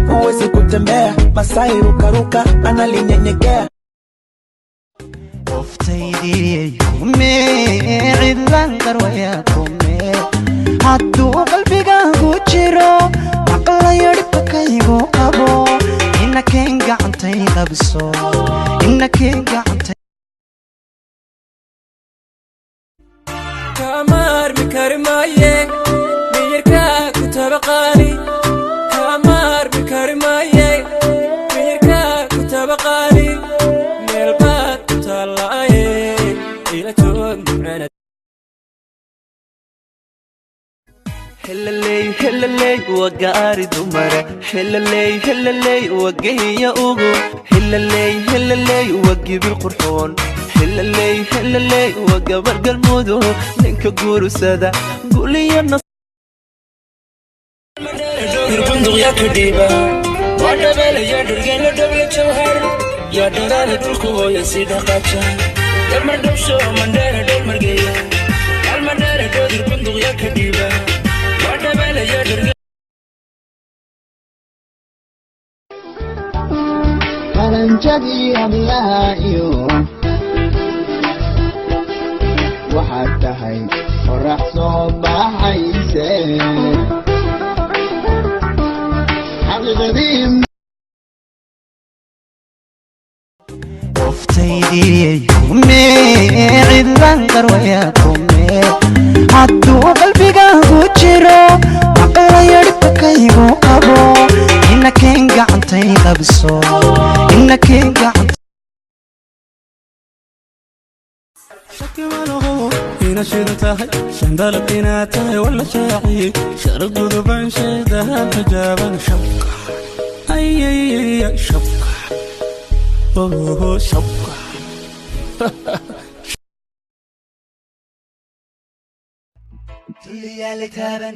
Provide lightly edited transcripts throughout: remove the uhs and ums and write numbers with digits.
huwezi kutembea. Masai rukaruka analinyenyekea. Oftaydi kume cidlan qarwaya kume hadduu qalbigaagu jiro maqlayo dhibkaygu qabo inakeen gacantay qabso inakeen gacantay kamar mikarimaye miyirka kutabaqani kamar mikarimaye miyirka kutabaqani melbad kutalaye ila toon macna هللي وقاري دمرة هللي وقهي أوغو هللي وقبي القرحون هللي وقبر قلمودو منك قورو سادا قولي يا النص البندق يا كديبة وعدبالي يا درقين دبل جوهر يا درال دلكو يا سيدة قاتشا المردوشو من دار دل مرقية المدار دود البندق يا كديبة qaranjadii hablaha iyo waxaad tahay qorax soo baxayse xaqiiqadii oftaydi kume cidlan qarwaya kume hadduu qalbigaagu jiro maqlayo dhibkaygu qabo inakeen gacantay qabso inakeen gacantay shaki malaho ina shidantahay shandalaqina tahay wala shaaci shargudu ban sheedaha xijaaban shabka ayay shabka oh shabka يا لتابن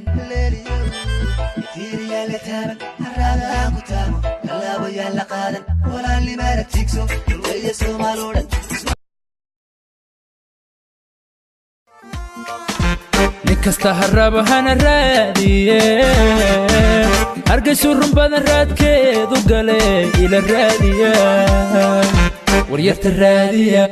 يا لتابن الرابع كتابه لا ويا لقادن ولا اللي ما تكسو ويا سومالودا nikasta harabo hana raadiye hargeysu run badan raadkeedu gale ila raadiya waryarta raadiya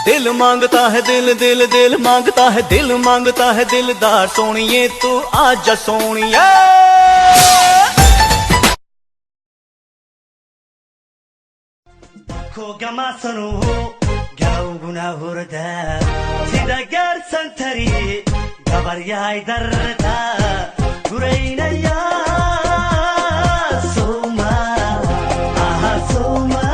दिल मांगता है दिल मांगता है दिल मांगता है दिलदार सोनिए तू आजा सोनिया को गमासनो गाउगुना हुरदा सिदा गर संतरी गबर याय दरदा गुरैनया सोमा आहा Soma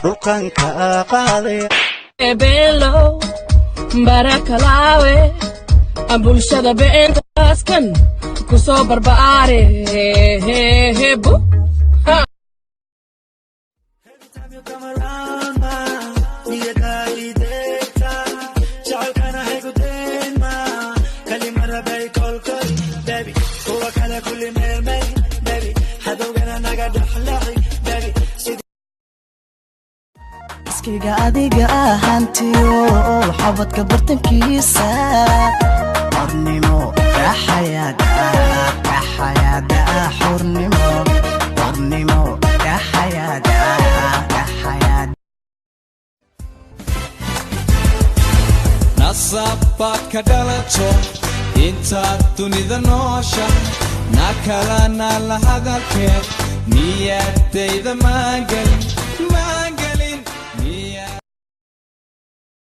dhulkanka qaadaya ebelo barakalawe bulshada beentaaskan ku soo barbaare hebu iskiga adiga ahantiyo xabadka bartankiisa qornimo kaxayada xurnimo qornimo kaxayada nasabad ka dhalato intaad dunida noosha nakalana la hadalkee niyadayda maangal